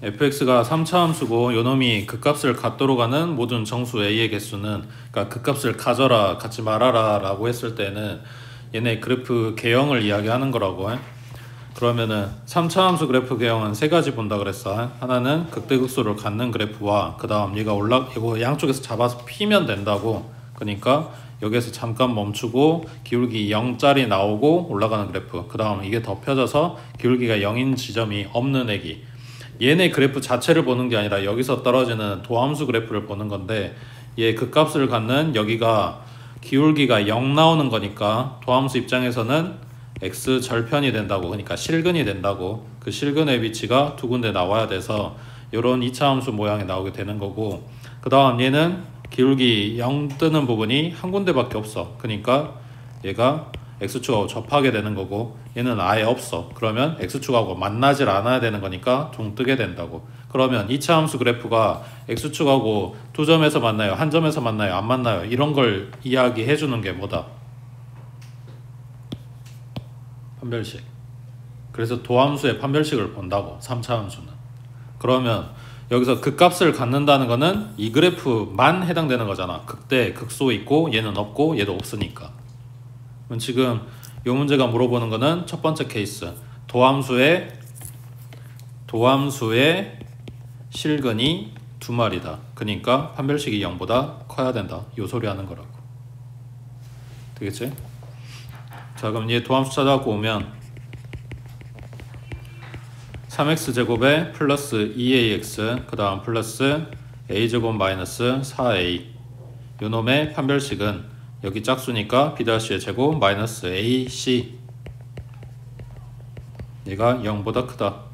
fx가 3차 함수고 요놈이 극값을 갖도록 하는 모든 정수 a의 개수는, 그러니까 극값을 가져라 갖지 말아라 라고 했을 때는 얘네 그래프 개형을 이야기하는 거라고. 그러면은 3차 함수 그래프 개형은 세 가지 본다 그랬어. 하나는 극대극소를 갖는 그래프와 그 다음 얘가 이거 양쪽에서 잡아서 피면 된다고. 그러니까 여기에서 잠깐 멈추고 기울기 0짜리 나오고 올라가는 그래프, 그 다음 이게 더 펴져서 기울기가 0인 지점이 없는 애기. 얘네 그래프 자체를 보는 게 아니라 여기서 떨어지는 도함수 그래프를 보는 건데, 얘 극값을 갖는 여기가 기울기가 0 나오는 거니까 도함수 입장에서는 x 절편이 된다고. 그러니까 실근이 된다고. 그 실근의 위치가 두 군데 나와야 돼서 이런 2차 함수 모양이 나오게 되는 거고, 그 다음 얘는 기울기 0 뜨는 부분이 한 군데밖에 없어. 그러니까 얘가 x축하고 접하게 되는 거고, 얘는 아예 없어. 그러면 x축하고 만나질 않아야 되는 거니까 둥 뜨게 된다고. 그러면 2차 함수 그래프가 x축하고 두 점에서 만나요, 한 점에서 만나요, 안 만나요, 이런 걸 이야기해 주는 게 뭐다? 판별식. 그래서 도함수의 판별식을 본다고, 3차 함수는. 그러면 여기서 극값을 갖는다는 거는 이 그래프만 해당되는 거잖아. 극대, 극소 있고 얘는 없고 얘도 없으니까. 그럼 지금 이 문제가 물어보는 거는 첫 번째 케이스, 도함수의 실근이 두 마리다. 그러니까 판별식이 0보다 커야 된다. 이 소리 하는 거라고. 되겠지? 자, 그럼 얘 도함수 찾아갖고 오면 3x제곱에 플러스 2ax 그 다음 플러스 a제곱 마이너스 4a, 요놈의 판별식은 여기 짝수니까 b''의 제곱 마이너스 ac, 얘가 0보다 크다.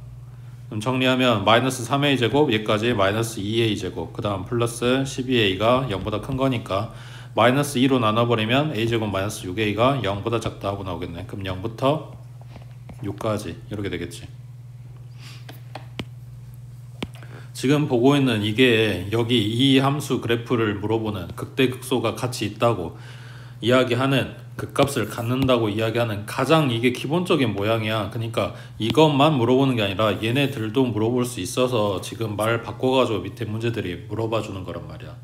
그럼 정리하면 마이너스 3a 제곱 얘까지 마이너스 2a 제곱 그 다음 플러스 12a가 0보다 큰 거니까 마이너스 2로 나눠버리면 a제곱 마이너스 6a가 0보다 작다 하고 나오겠네. 그럼 0부터 6까지 이렇게 되겠지. 지금 보고 있는 이게 여기 이 함수 그래프를 물어보는 극대극소가 같이 있다고 이야기하는, 극값을 갖는다고 이야기하는 가장 이게 기본적인 모양이야. 그러니까 이것만 물어보는 게 아니라 얘네들도 물어볼 수 있어서 지금 말 바꿔가지고 밑에 문제들이 물어봐 주는 거란 말이야.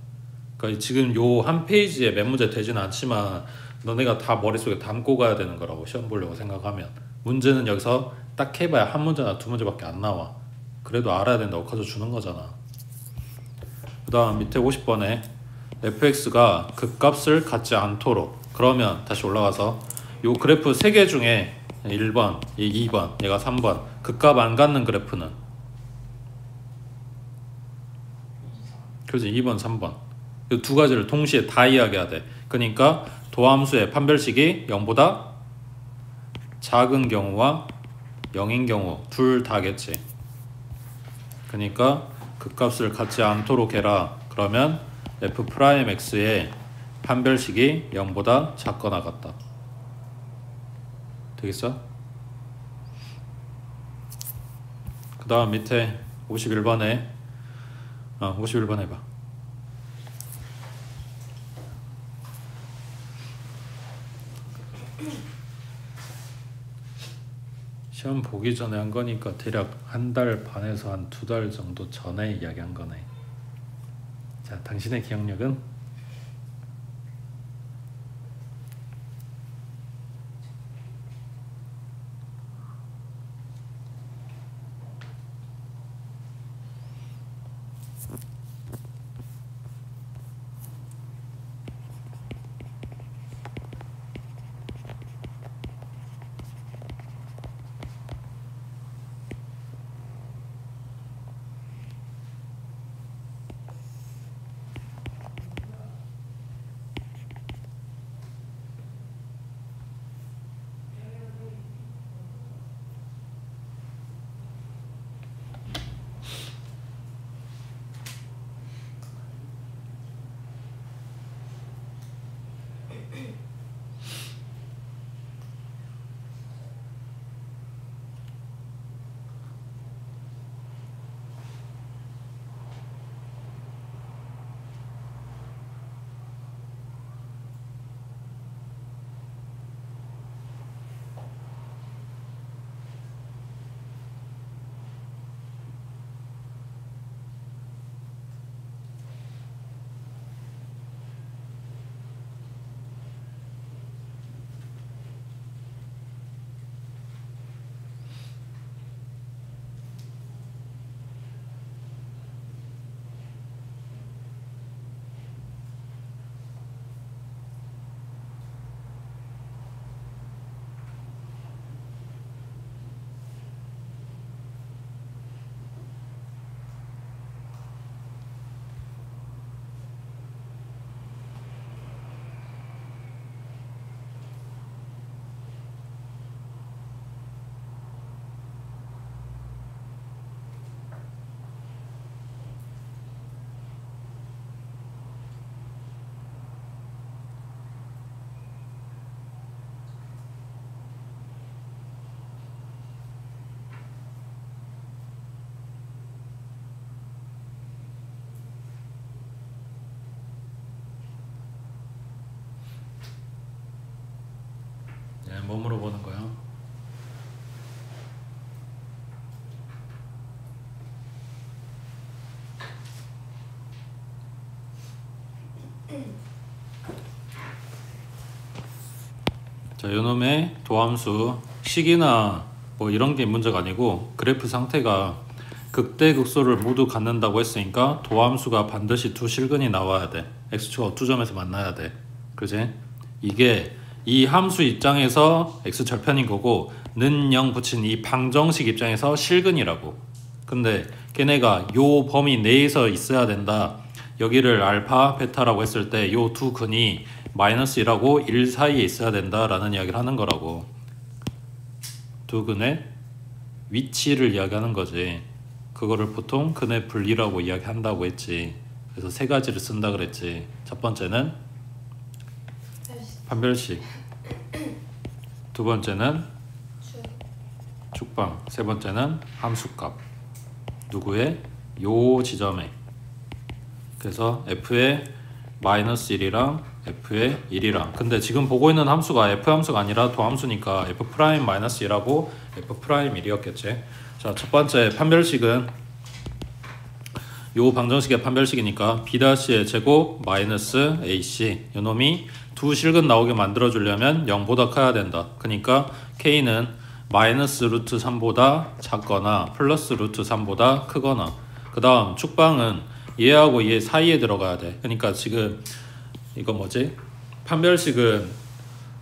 그러니까 지금 요 한 페이지에 몇 문제 되지는 않지만 너네가 다 머릿속에 담고 가야 되는 거라고, 시험 보려고 생각하면. 문제는 여기서 딱 해봐야 한 문제나 두 문제밖에 안 나와. 그래도 알아야 된다고 가르쳐 주는 거잖아. 그 다음 밑에 50번에 fx가 극값을 갖지 않도록, 그러면 다시 올라가서 요 그래프 3개 중에 1번, 2번, 얘가 3번 극값 안 갖는 그래프는, 그렇지, 2번, 3번 이 두 가지를 동시에 다 이야기해야 돼. 그러니까 도함수의 판별식이 0보다 작은 경우와 0인 경우 둘 다겠지. 그러니까 극값을 갖지 않도록 해라. 그러면 f'x의 판별식이 0보다 작거나 같다. 되겠어? 그 다음 밑에 51번에 51번 해봐. 시험 보기 전에 한 거니까 대략 한 달 반에서 한 2달 정도 전에 이야기한 거네. 자, 당신의 기억력은? 뭐 물어보는 거야? 자, 요놈의 도함수 식이나 뭐 이런 게 문제가 아니고 그래프 상태가 극대극소를 모두 갖는다고 했으니까 도함수가 반드시 두 실근이 나와야 돼. x축하고 두 점에서 만나야 돼. 그지? 이게 이 함수 입장에서 x절편인 거고 는 0 붙인 이 방정식 입장에서 실근이라고. 근데 걔네가 요 범위 내에서 있어야 된다. 여기를 알파, 베타라고 했을 때 요 두 근이 마이너스 1하고 1 사이에 있어야 된다라는 이야기를 하는 거라고. 두 근의 위치를 이야기하는 거지. 그거를 보통 근의 분리라고 이야기한다고 했지. 그래서 세 가지를 쓴다 그랬지. 첫 번째는 판별식, 두 번째는 축방, 세 번째는 함수값. 누구의? 요 지점에. 그래서 f의 마이너스 1이랑 f의 1이랑. 근데 지금 보고 있는 함수가 f 함수가 아니라 도함수니까 f 프라임 마이너스 1하고 f 프라임 1이었겠지. 자, 첫 번째 판별식은 요 방정식의 판별식이니까 b-의 제곱 마이너스 ac. 요놈이 두 실근 나오게 만들어 주려면 0보다 커야 된다. 그러니까 k는 마이너스 루트 3보다 작거나 플러스 루트 3보다 크거나. 그 다음 축방은 얘하고 얘 사이에 들어가야 돼. 그러니까 지금 이거 뭐지? 판별식은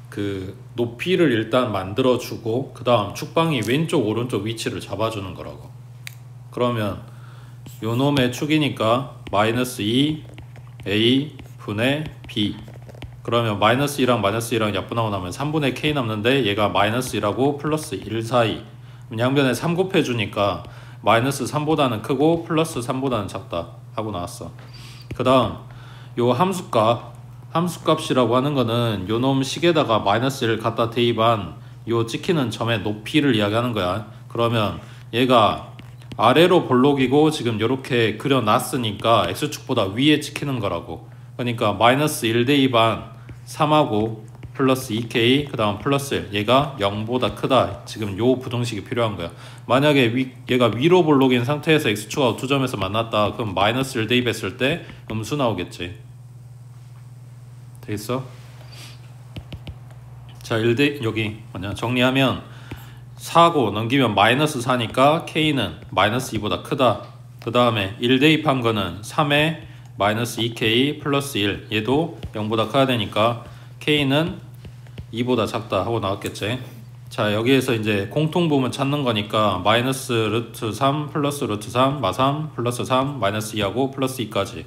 그 높이를 일단 만들어 주고 그 다음 축방이 왼쪽 오른쪽 위치를 잡아주는 거라고. 그러면 요놈의 축이니까 마이너스 2 a 분의 b. 그러면 마이너스 2랑 마이너스 2랑 약분하고 나면 3분의 k 남는데 얘가 마이너스 1하고 플러스 1 사이. 양변에 3 곱해주니까 마이너스 3보다는 크고 플러스 3보다는 작다 하고 나왔어. 그 다음 요 함수값이라고 하는 거는 요놈 식에다가 마이너스 1을 갖다 대입한 요 찍히는 점의 높이를 이야기하는 거야. 그러면 얘가 아래로 볼록이고 지금 이렇게 그려놨으니까 x축보다 위에 찍히는 거라고. 그러니까 마이너스 1 대입한 3하고 플러스 2k 그 다음 플러스 1 얘가 0보다 크다. 지금 요 부등식이 필요한 거야. 만약에 얘가 위로 볼록인 상태에서 x축하고 두 점에서 만났다. 그럼 마이너스 1 대입했을 때 음수 나오겠지. 되겠어? 자, 1대 여기 뭐냐 정리하면 4고 넘기면 마이너스 4니까 k는 마이너스 2보다 크다. 그 다음에 1 대입한 거는 3에 마이너스 2k 플러스 1 얘도 0보다 커야 되니까 k는 2보다 작다 하고 나왔겠지. 자, 여기에서 이제 공통부분 찾는 거니까 마이너스 루트 3 플러스 루트 3 마3 플러스 3 마이너스 2하고 플러스 2까지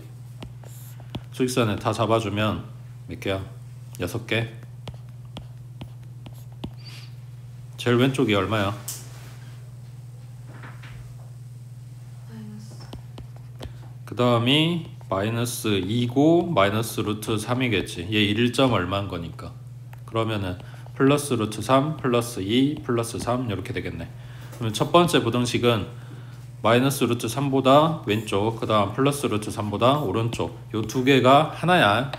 수직선에 다 잡아주면 몇 개야? 6개. 제일 왼쪽이 얼마야? 그 다음이 마이너스 2고 마이너스 루트 3이겠지. 얘 1점 얼마인 거니까. 그러면은 플러스 루트 3 플러스 2 플러스 3 이렇게 되겠네. 그러면 첫 번째 부등식은 마이너스 루트 3보다 왼쪽, 그 다음 플러스 루트 3보다 오른쪽. 요 두 개가 하나야.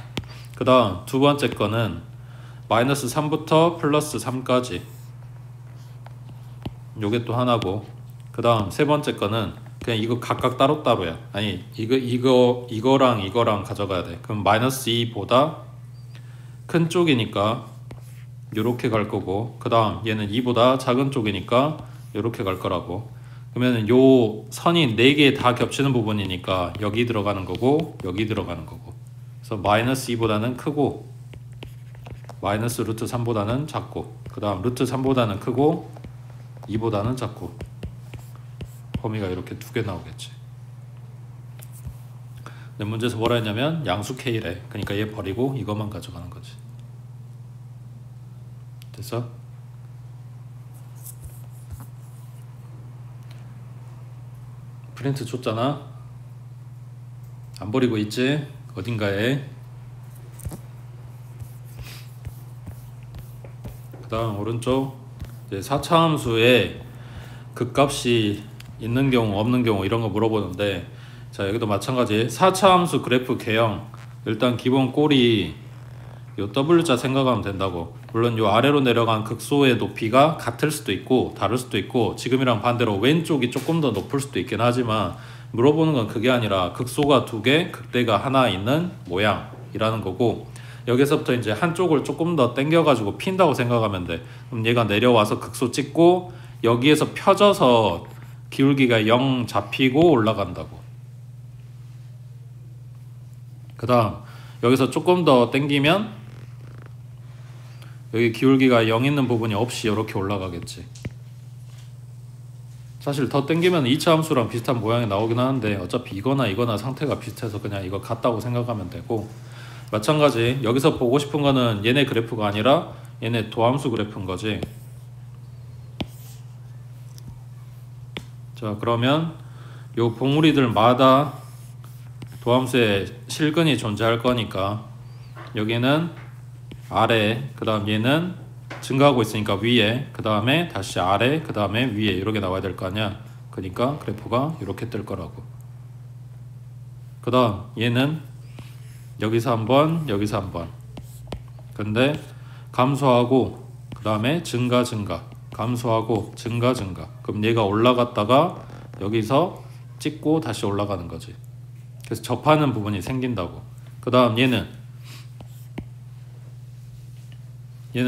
그 다음 두 번째 거는 마이너스 3부터 플러스 3까지. 요게 또 하나고. 그 다음 세 번째 거는 그냥 이거 각각 따로따로야. 아니 이거랑 이거랑 가져가야 돼. 그럼 마이너스 2보다 큰 쪽이니까 요렇게 갈 거고, 그 다음 얘는 2보다 작은 쪽이니까 요렇게 갈 거라고. 그러면 요 선이 4개 다 겹치는 부분이니까 여기 들어가는 거고 여기 들어가는 거고. 그래서 마이너스 2보다는 크고 마이너스 루트 3보다는 작고, 그 다음 루트 3보다는 크고 2보다는 작고. 범위가 이렇게 두 개 나오겠지. 근데 문제에서 뭐라 했냐면 양수 k래. 그러니까 얘 버리고 이것만 가져가는 거지. 됐어? 프린트 줬잖아. 안 버리고 있지? 어딘가에. 그 다음 오른쪽 이제 4차 함수에 극값이 있는 경우 없는 경우 이런 거 물어보는데, 자 여기도 마찬가지. 4차 함수 그래프 개형 일단 기본 꼴이 요 W자 생각하면 된다고. 물론 요 아래로 내려간 극소의 높이가 같을 수도 있고 다를 수도 있고 지금이랑 반대로 왼쪽이 조금 더 높을 수도 있긴 하지만 물어보는 건 그게 아니라 극소가 2개, 극대가 하나 있는 모양이라는 거고 여기서부터 이제 한쪽을 조금 더 당겨가지고 핀다고 생각하면 돼. 그럼 얘가 내려와서 극소 찍고 여기에서 펴져서 기울기가 0 잡히고 올라간다고. 그 다음 여기서 조금 더 당기면 여기 기울기가 0 있는 부분이 없이 이렇게 올라가겠지. 사실 더 당기면 2차 함수랑 비슷한 모양이 나오긴 하는데 어차피 이거나 상태가 비슷해서 그냥 이거 같다고 생각하면 되고 마찬가지 여기서 보고 싶은 거는 얘네 그래프가 아니라 얘네 도함수 그래프인 거지. 자 그러면 요 봉우리들마다 도함수에 실근이 존재할 거니까 여기는 아래, 그 다음 얘는 증가하고 있으니까 위에, 그 다음에 다시 아래, 그 다음에 위에 이렇게 나와야 될 거 아니야. 그러니까 그래프가 이렇게 뜰 거라고. 그 다음 얘는 여기서 한번 여기서 한번 근데 감소하고 그 다음에 증가 감소하고 증가 그럼 얘가 올라갔다가 여기서 찍고 다시 올라가는 거지. 그래서 접하는 부분이 생긴다고. 그 다음 얘는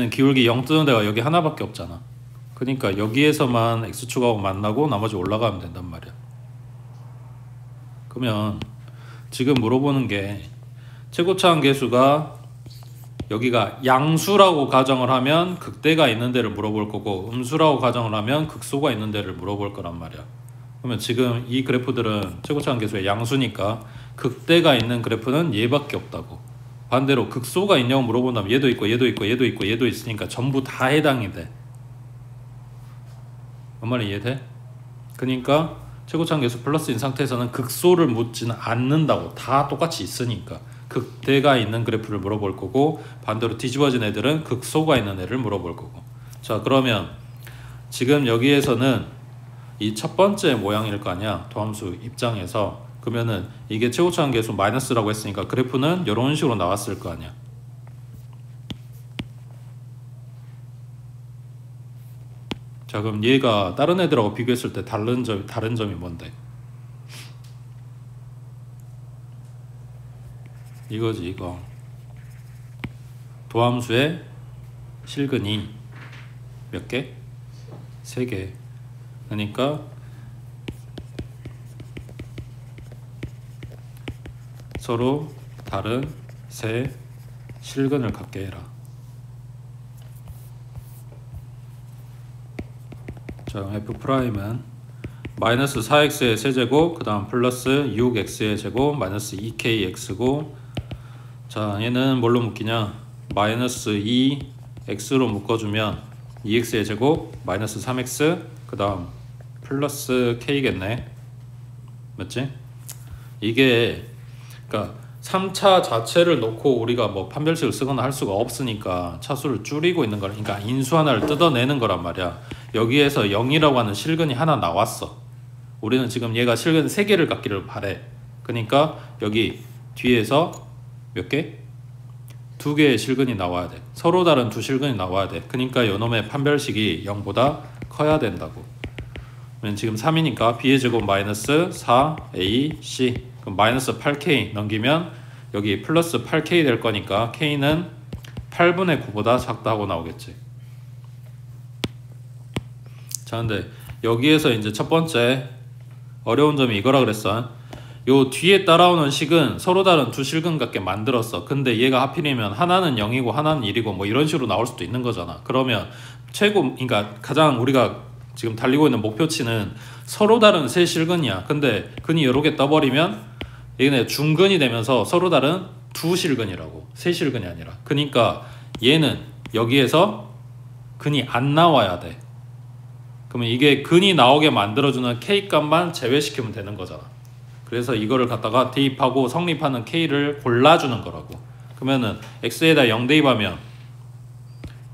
기울기 0 뜨는 데가 여기 하나밖에 없잖아. 그러니까 여기에서만 x축하고 만나고 나머지 올라가면 된단 말이야. 그러면 지금 물어보는 게 최고차항 계수가 여기가 양수라고 가정을 하면 극대가 있는 데를 물어볼 거고 음수라고 가정을 하면 극소가 있는 데를 물어볼 거란 말이야. 그러면 지금 이 그래프들은 최고차항 계수의 양수니까 극대가 있는 그래프는 얘밖에 없다고. 반대로 극소가 있냐고 물어본다면 얘도 있고 얘도 있으니까 전부 다 해당이 돼. 뭔 말이 이해돼? 그러니까 최고차항 계수 플러스인 상태에서는 극소를 묻지는 않는다고. 다 똑같이 있으니까. 극대가 있는 그래프를 물어볼 거고 반대로 뒤집어진 애들은 극소가 있는 애를 물어볼 거고. 자 그러면 지금 여기에서는 이 첫 번째 모양일 거 아니야. 도함수 입장에서. 그러면은 이게 최고차항 계수 마이너스라고 했으니까 그래프는 이런 식으로 나왔을 거 아니야. 자 그럼 얘가 다른 애들하고 비교했을 때 다른 점이 뭔데? 이거지 이거. 도함수의 실근이 몇 개? 3개. 그러니까 서로 다른 세 실근을 갖게 해라. 자 F'은 마이너스 4x의 세제곱 그 다음 플러스 6x의 제곱 마이너스 2kx고 자 얘는 뭘로 묶이냐 마이너스 2x로 묶어주면 2x의 제곱 마이너스 3x 그 다음 플러스 k겠네. 맞지? 이게 그러니까 3차 자체를 놓고 우리가 뭐 판별식을 쓰거나 할 수가 없으니까 차수를 줄이고 있는 거라. 그러니까 인수 하나를 뜯어내는 거란 말이야. 여기에서 0이라고 하는 실근이 하나 나왔어. 우리는 지금 얘가 실근 3개를 갖기를 바래. 그러니까 여기 뒤에서 몇 개? 2개의 실근이 나와야 돼. 서로 다른 2실근이 나와야 돼. 그러니까 요놈의 판별식이 0보다 커야 된다고. 그러면 지금 3이니까 b의 제곱 마이너스 4ac 그럼 마이너스 8k 넘기면 여기 플러스 8k 될 거니까 k는 8분의 9보다 작다고 나오겠지. 자 근데 여기에서 이제 첫 번째 어려운 점이 이거라 그랬어. 요 뒤에 따라오는 식은 서로 다른 2실근 같게 만들었어. 근데 얘가 하필이면 하나는 0이고 하나는 1이고 뭐 이런 식으로 나올 수도 있는 거잖아. 그러면 그러니까 가장 우리가 지금 달리고 있는 목표치는 서로 다른 세 실근이야. 근데 근이 여러 개 떠버리면 얘네 중근이 되면서 서로 다른 2실근이라고. 세 실근이 아니라. 그러니까 얘는 여기에서 근이 안 나와야 돼. 그러면 이게 근이 나오게 만들어주는 k 값만 제외시키면 되는 거잖아. 그래서 이거를 갖다가 대입하고 성립하는 k를 골라주는 거라고. 그러면은 x에다 0 대입하면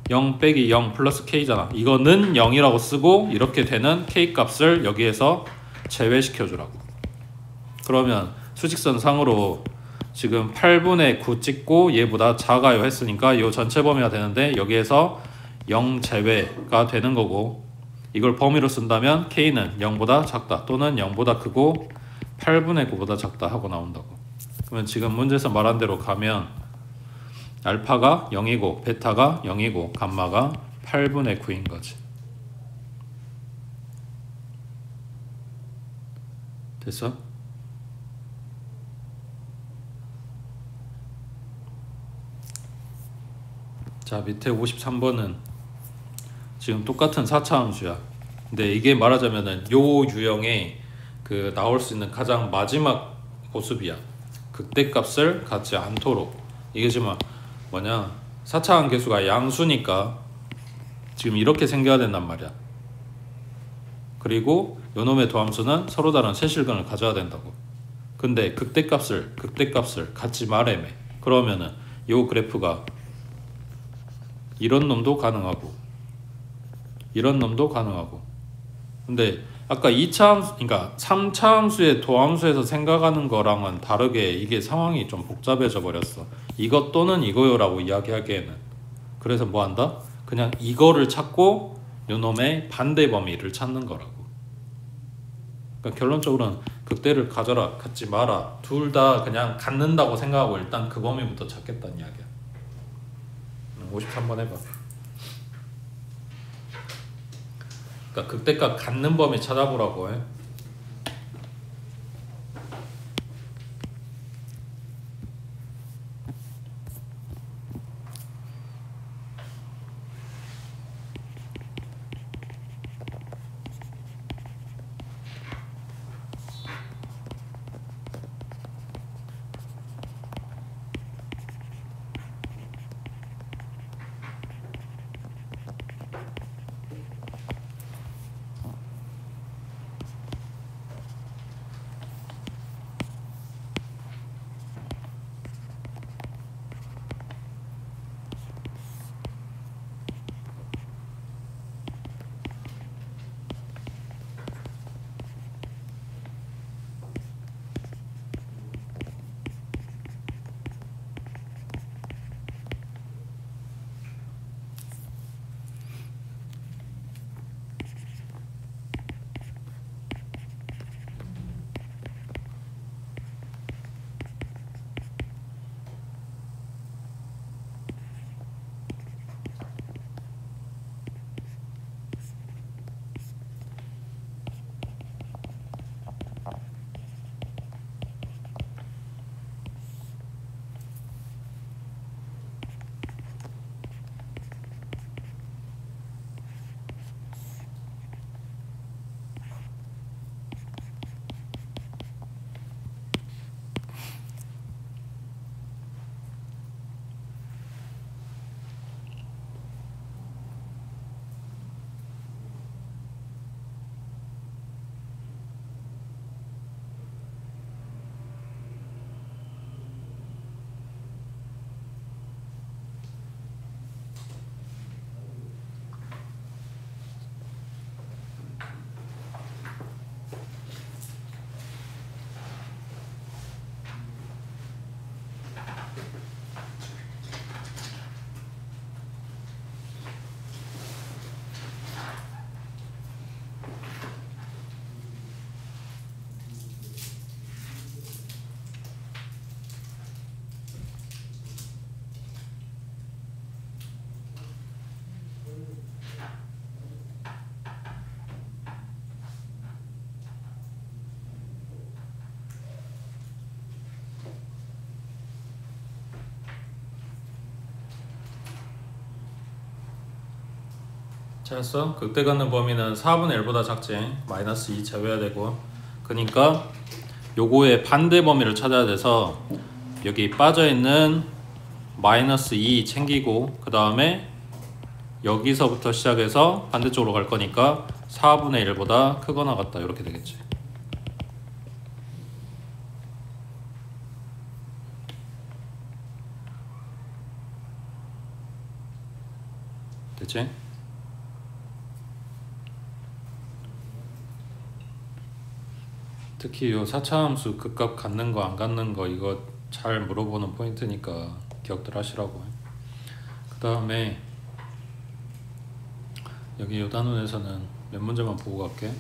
0 빼기 0 플러스 k잖아. 이거는 0이라고 쓰고 이렇게 되는 k 값을 여기에서 제외시켜 주라고. 그러면 수직선 상으로 지금 8분의 9 찍고 얘보다 작아요 했으니까 이 전체 범위가 되는데 여기에서 0 제외가 되는 거고, 이걸 범위로 쓴다면 K는 0보다 작다 또는 0보다 크고 8분의 9보다 작다 하고 나온다고. 그러면 지금 문제에서 말한 대로 가면 알파가 0이고 베타가 0이고 감마가 8분의 9인 거지. 됐어? 자, 밑에 53번은 지금 똑같은 4차 함수야. 근데 이게 말하자면은 요 유형의 그 나올 수 있는 가장 마지막 모습이야. 극대값을 갖지 않도록. 이게 지금 뭐냐, 4차 함계수가 양수니까 지금 이렇게 생겨야 된단 말이야. 그리고 요놈의 도함수는 서로 다른 세실근을 가져야 된다고. 근데 극대값을 갖지 말아매. 그러면은 요 그래프가 이런 놈도 가능하고 이런 놈도 가능하고. 근데 아까 2차 함수, 그러니까 3차 함수의 도함수에서 생각하는 거랑은 다르게 이게 상황이 좀 복잡해져 버렸어. 이것 또는 이거요 라고 이야기하기에는. 그래서 뭐 한다? 그냥 이거를 찾고 요놈의 반대 범위를 찾는 거라고. 그러니까 결론적으로는 극대를 가져라 갖지 마라 둘 다 그냥 갖는다고 생각하고 일단 그 범위부터 찾겠다는 이야기야. 53번 해봐. 그러니까 극대값 갖는 범위 찾아보라고 해. 잘했어. 극대 갖는 범위는 4분의 1보다 작지. 마이너스 2 제외해야 되고. 그러니까 요거의 반대 범위를 찾아야 돼서 여기 빠져있는 마이너스 2 챙기고 그 다음에 여기서부터 시작해서 반대쪽으로 갈 거니까 4분의 1보다 크거나 같다 이렇게 되겠지. 됐지? 특히 요 4차 함수 극값 갖는 거 안 갖는 거 이거 잘 물어보는 포인트니까 기억들 하시라고. 그 다음에 여기 요 단원에서는 몇 문제만 보고 갈게.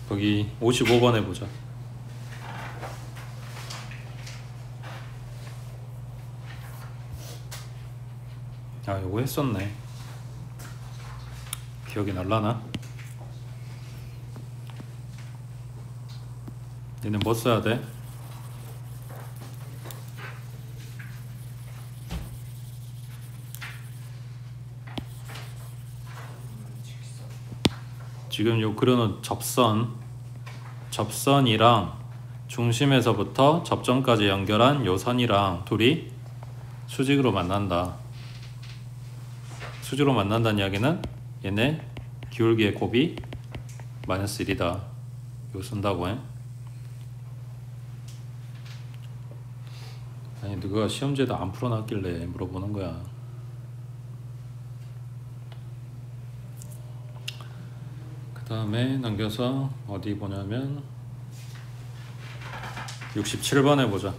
거기 55번에 보자. 아, 요거 했었네. 기억이 날라나? 얘는 뭐 써야 돼? 지금 요 그려놓은 접선이랑 중심에서부터 접점까지 연결한 요 선이랑 둘이 수직으로 만난다. 수직으로 만난다는 이야기는 얘네 기울기의 곱이 마이너스 1이다. 이거 쓴다고 해. 아니 누가 시험지에도 안 풀어놨길래 물어보는 거야. 그 다음에 넘겨서 어디 보냐면 67번에 보자.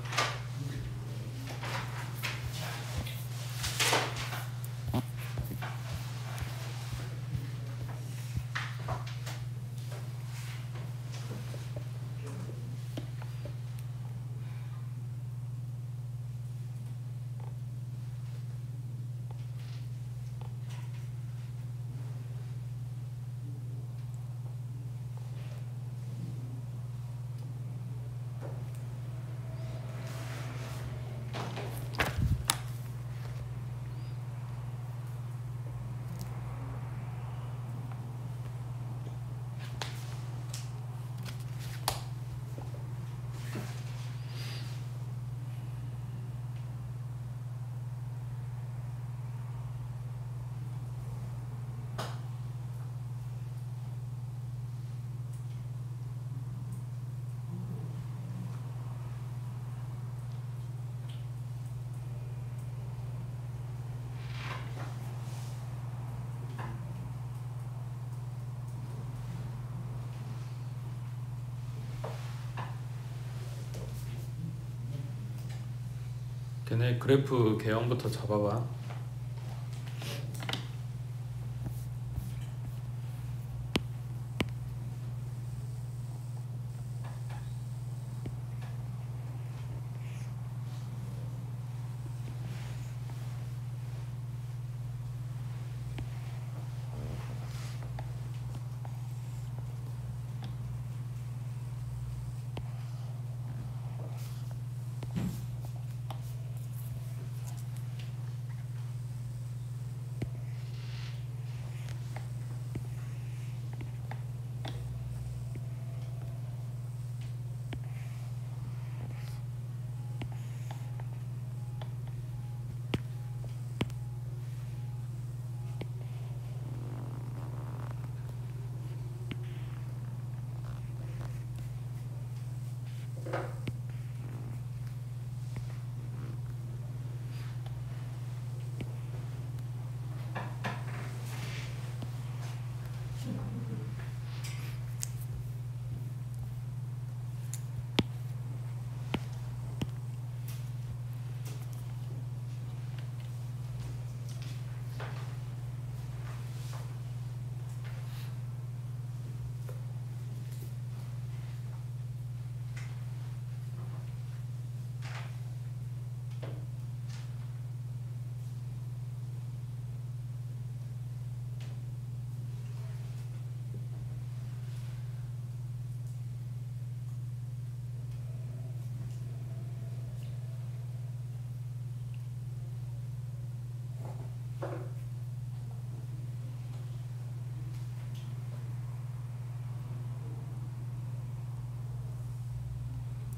걔네 그래프 개형부터 잡아봐.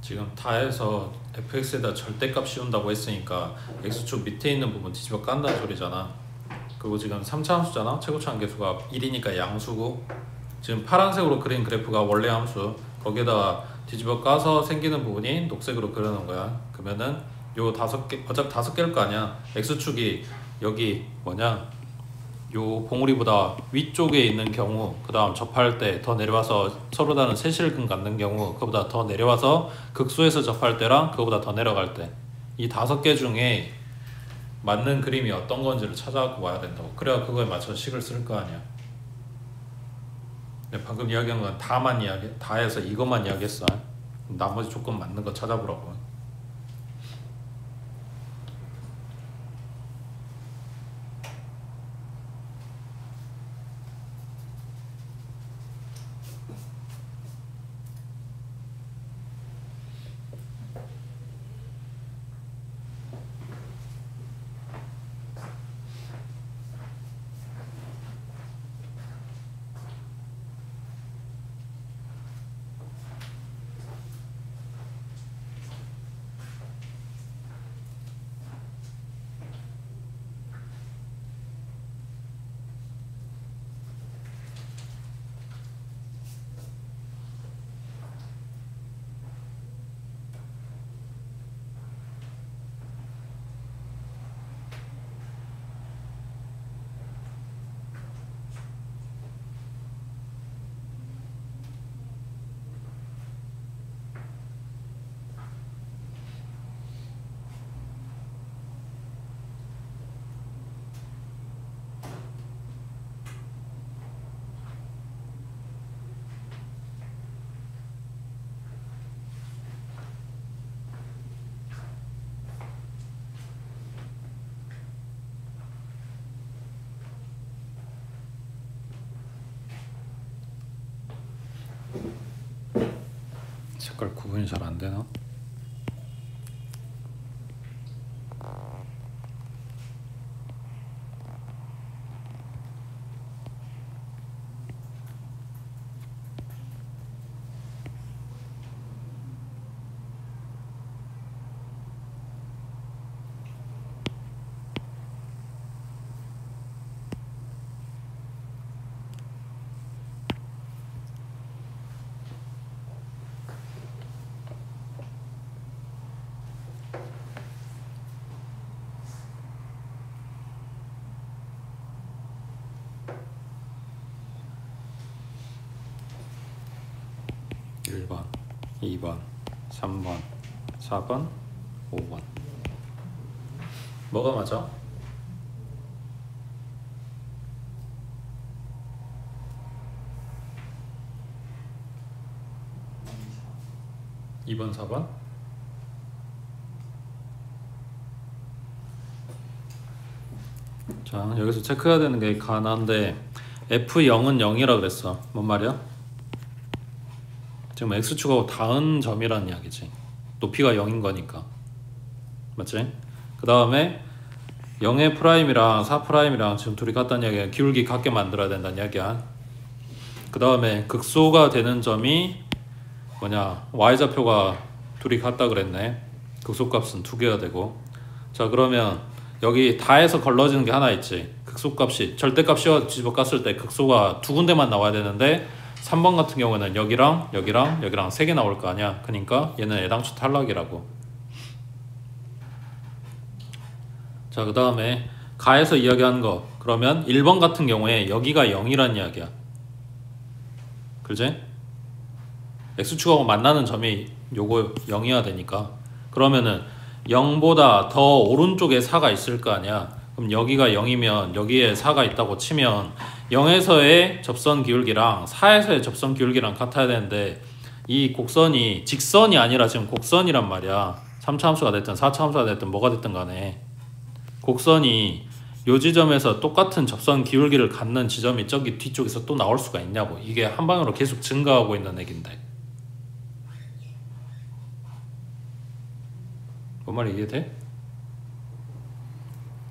지금 다 해서 fx에다 절대값 씌운다고 했으니까 x축 밑에 있는 부분 뒤집어 깐다는 소리잖아. 그리고 지금 3차 함수잖아. 최고차 함계수가 1이니까 양수고, 지금 파란색으로 그린 그래프가 원래 함수, 거기에다가 뒤집어 까서 생기는 부분이 녹색으로 그려놓은 거야. 그러면은 요 5개, 어차피 5개일 거 아니야. x축이 여기 뭐냐, 요 봉우리보다 위쪽에 있는 경우, 그 다음 접할 때 더 내려와서 서로 다른 세실근 갖는 경우, 그보다 더 내려와서 극소에서 접할 때랑 그보다 더 내려갈 때, 이 5개 중에 맞는 그림이 어떤 건지를 찾아갖고 와야 된다고. 그래야 그거에 맞춰서 식을 쓸 거 아니야. 근데 방금 이야기한 건 다 해서 이것만 이야기했어. 나머지 조건 맞는 거 찾아보라고. 색깔 구분이 잘 안 되나? (1번) (2번) (3번) (4번) (5번) 뭐가 맞아? (2번) (4번) 자, 여기서 체크해야 되는 게 하나인데 F0은 0이라 그랬어. 뭔 말이야? 지금 X축하고 닿은 점이라는 이야기지. 높이가 0인 거니까. 맞지? 그 다음에 0의 프라임이랑 4 프라임이랑 지금 둘이 같다는 이야기야. 기울기 같게 만들어야 된다는 이야기야. 그 다음에 극소가 되는 점이 뭐냐, Y좌표가 둘이 같다 그랬네. 극소값은 2개가 되고. 자, 그러면 여기 다에서 걸러지는 게 하나 있지. 극소값이 절대값 씌워 뒤집어 깠을 때 극소가 2군데만 나와야 되는데 3번 같은 경우에는 여기랑 3개 나올 거 아니야. 그러니까 얘는 애당초 탈락이라고. 자, 그 다음에 가에서 이야기하는 거, 그러면 1번 같은 경우에 여기가 0이란 이야기야. 그지? X축하고 만나는 점이 요거 0이어야 되니까. 그러면은 0보다 더 오른쪽에 4가 있을 거 아니야. 그럼 여기가 0이면 여기에 4가 있다고 치면 0에서의 접선 기울기랑 4에서의 접선 기울기랑 같아야 되는데 이 곡선이 직선이 아니라 지금 곡선이란 말이야. 3차 함수가 됐든 4차 함수가 됐든 뭐가 됐든 간에 곡선이 요 지점에서 똑같은 접선 기울기를 갖는 지점이 저기 뒤쪽에서 또 나올 수가 있냐고. 이게 한 방향으로 계속 증가하고 있는 얘긴데. 뭔 말이 이해돼?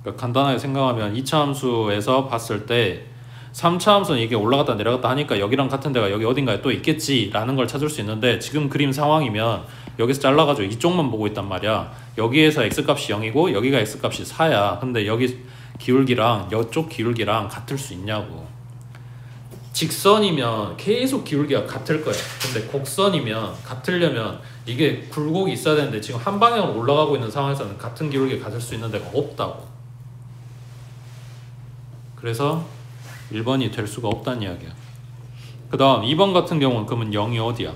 그러니까 간단하게 생각하면 2차 함수에서 봤을 때 3차 함수는 이게 올라갔다 내려갔다 하니까 여기랑 같은 데가 여기 어딘가에 또 있겠지 라는 걸 찾을 수 있는데 지금 그림 상황이면 여기서 잘라가지고 이쪽만 보고 있단 말이야. 여기에서 x값이 0이고 여기가 x값이 4야. 근데 여기 기울기랑 이쪽 기울기랑 같을 수 있냐고. 직선이면 계속 기울기가 같을 거야. 근데 곡선이면 같으려면 이게 굴곡이 있어야 되는데 지금 한 방향으로 올라가고 있는 상황에서는 같은 기울기가 같을 수 있는 데가 없다고. 그래서 1번이 될 수가 없다는 이야기야. 그 다음 2번 같은 경우는 그러면 0이 어디야?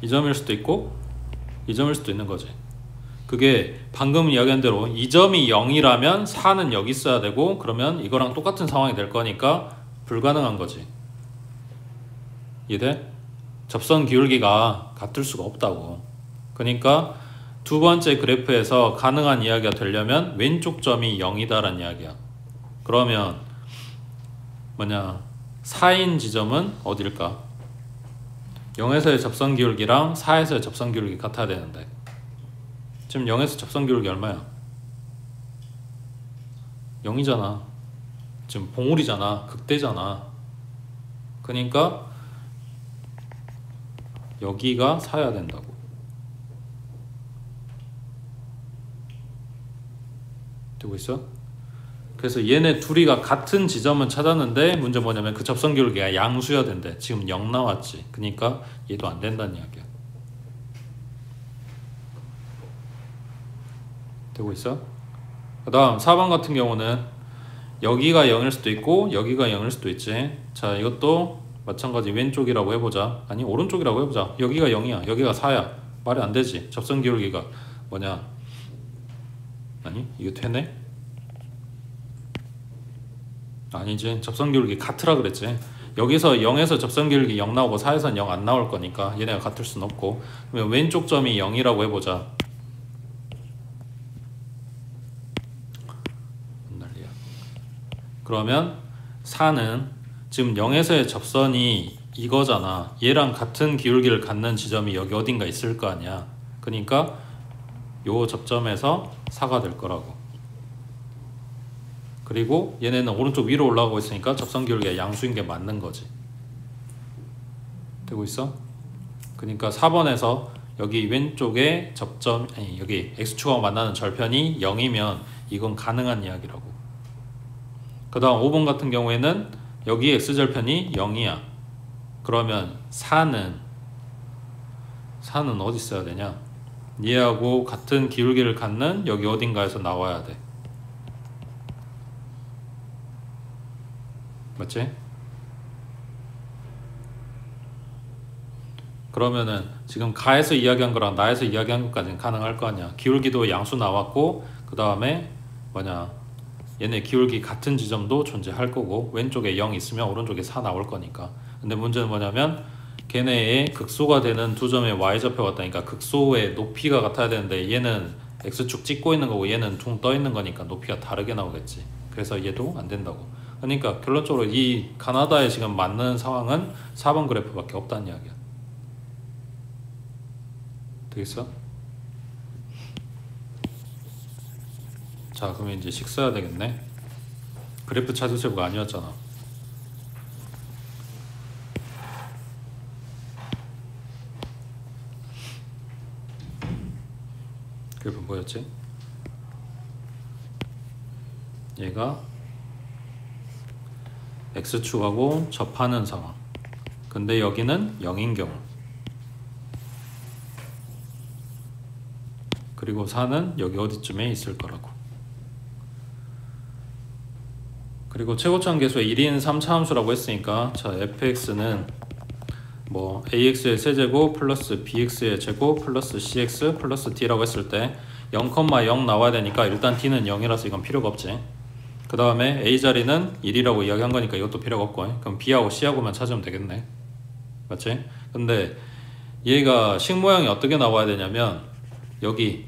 이 점일 수도 있고 이 점일 수도 있는 거지. 그게 방금 이야기한 대로 이 점이 0이라면 4는 여기 있어야 되고, 그러면 이거랑 똑같은 상황이 될 거니까 불가능한 거지. 이해돼? 접선 기울기가 같을 수가 없다고. 그러니까 두 번째 그래프에서 가능한 이야기가 되려면 왼쪽 점이 0이다라는 이야기야. 그러면 뭐냐, 4인 지점은 어딜까? 0에서의 접선 기울기랑 4에서의 접선 기울기 같아야 되는데, 지금 0에서 접선 기울기 얼마야? 0이잖아. 지금 봉우리잖아. 극대잖아. 그러니까 여기가 4야 된다고. 되고 있어? 그래서 얘네 둘이가 같은 지점은 찾았는데 문제 뭐냐면 그 접선 기울기가 양수여야 된대. 지금 0 나왔지. 그러니까 얘도 안 된다는 이야기야. 되고 있어? 그 다음 4번 같은 경우는 여기가 0일 수도 있고 여기가 0일 수도 있지. 자, 이것도 마찬가지 왼쪽이라고 해보자. 아니, 오른쪽이라고 해보자. 여기가 0이야. 여기가 4야. 말이 안 되지. 접선 기울기가 뭐냐? 아니, 이거 되네? 아니지. 접선 기울기 같으라 그랬지. 여기서 0에서 접선 기울기 0 나오고 4에서는 0 안 나올 거니까 얘네가 같을 순 없고, 그러면 왼쪽 점이 0이라고 해보자. 난리야. 그러면 4는 지금 0에서의 접선이 이거잖아. 얘랑 같은 기울기를 갖는 지점이 여기 어딘가 있을 거 아니야. 그러니까 요 접점에서 4가 될 거라고. 그리고 얘네는 오른쪽 위로 올라가고 있으니까 접선 기울기가 양수인 게 맞는 거지. 되고 있어? 그러니까 4번에서 여기 왼쪽에 접점, 아니 여기 x축하고 만나는 절편이 0이면 이건 가능한 이야기라고. 그 다음 5번 같은 경우에는 여기 x절편이 0이야. 그러면 4는 어디 있어야 되냐? 얘하고 같은 기울기를 갖는 여기 어딘가에서 나와야 돼. 맞지? 그러면은 지금 가에서 이야기한 거랑 나에서 이야기한 것까지는 가능할 거 아니야. 기울기도 양수 나왔고, 그 다음에 뭐냐, 얘네 기울기 같은 지점도 존재할 거고, 왼쪽에 0 있으면 오른쪽에 4 나올 거니까. 근데 문제는 뭐냐면 걔네의 극소가 되는 두 점의 y좌표가 같다니까 극소의 높이가 같아야 되는데 얘는 x축 찍고 있는 거고 얘는 둥 떠 있는 거니까 높이가 다르게 나오겠지. 그래서 얘도 안 된다고. 그러니까 결론적으로 이 가나다에 지금 맞는 상황은 4번 그래프밖에 없다는 이야기야. 되겠어? 자, 그러면 이제 식 써야 되겠네. 그래프 차지체부가 아니었잖아. 그래프 뭐였지? 얘가 x축하고 접하는 상황. 근데 여기는 0인 경우. 그리고 4는 여기 어디쯤에 있을 거라고. 그리고 최고차원 계수의 1인 3차함수라고 했으니까, 자, fx는 뭐 ax의 세제곱 플러스 bx의 제곱 플러스 cx 플러스 d라고 했을 때 0,0 나와야 되니까 일단 d는 0이라서 이건 필요가 없지. 그 다음에 a 자리는 1이라고 이야기한 거니까 이것도 필요가 없고, 그럼 b하고 c하고만 찾으면 되겠네. 맞지? 근데 얘가 식 모양이 어떻게 나와야 되냐면 여기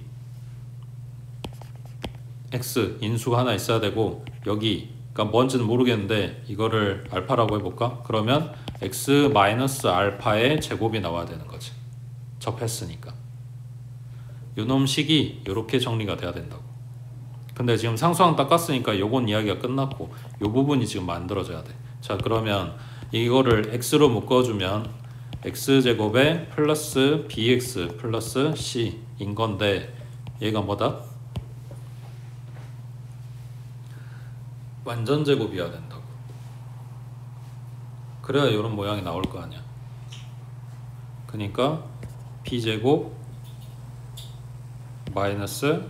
x 인수가 하나 있어야 되고, 여기 그러니까 뭔지는 모르겠는데 이거를 알파라고 해볼까? 그러면 x 마이너스 알파의 제곱이 나와야 되는 거지. 접했으니까. 요놈 식이 이렇게 정리가 돼야 된다고. 근데 지금 상수항 닦았으니까 요건 이야기가 끝났고 요 부분이 지금 만들어져야 돼. 자, 그러면 이거를 x로 묶어주면 x제곱에 플러스 bx 플러스 c인 건데 얘가 뭐다? 완전 제곱이어야 된다고. 그래야 이런 모양이 나올 거 아니야. 그러니까 b제곱 마이너스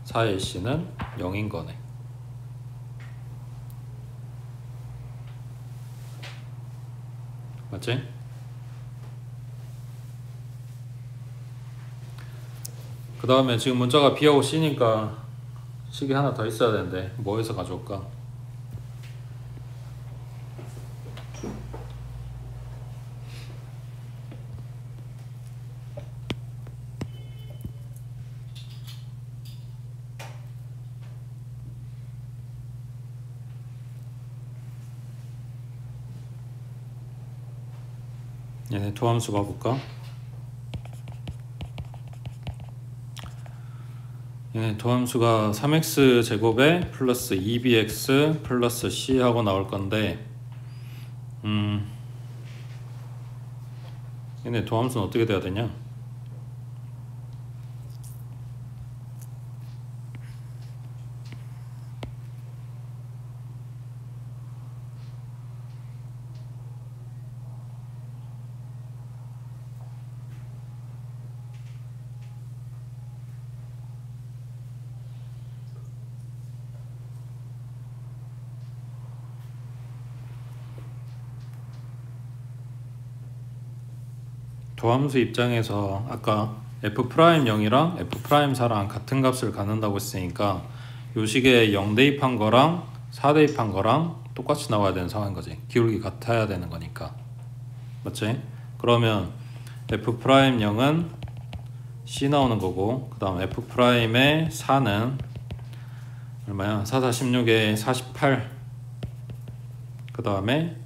4의 c는 0인 거네. 맞지? 그 다음에 지금 문자가 B하고 C니까 식이 하나 더 있어야 되는데 뭐에서 가져올까? 얘네 도함수 봐볼까? 얘네 도함수가 3x 제곱에 플러스 2bx 플러스 c 하고 나올 건데 얘네 도함수는 어떻게 돼야 되냐? 도함수 입장에서 아까 F'0이랑 F'4랑 같은 값을 갖는다고 했으니까 요 식에 0 대입한 거랑 4 대입한 거랑 똑같이 나와야 되는 상황인 거지. 기울기 같아야 되는 거니까. 맞지? 그러면 F'0은 C 나오는 거고, 그 다음 F'의 4는 얼마야? 4, 4, 16에 48, 그 다음에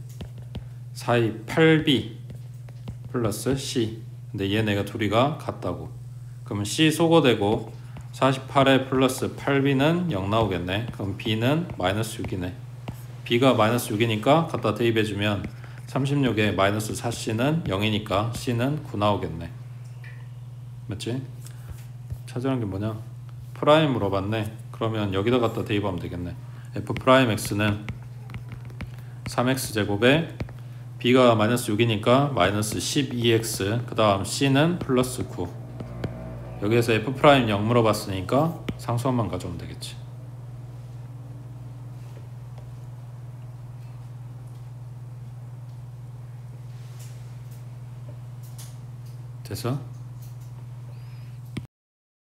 4, 2, 8B 플러스 C. 근데 얘네가 둘이가 같다고. 그러면 C 소거되고 48에 플러스 8B는 0 나오겠네. 그럼 B는 마이너스 6이네. B가 마이너스 6이니까 갖다 대입해주면 36에 마이너스 4C는 0이니까 C는 9 나오겠네. 맞지? 찾으라는 게 뭐냐? 프라임 물어봤네. 그러면 여기다 갖다 대입하면 되겠네. F'X는 3x 제곱에 b가 마이너스 6이니까 마이너스 12x, 그 다음 c는 플러스 9. 여기에서 F'0 물어봤으니까 상수함만 가져오면 되겠지. 됐어?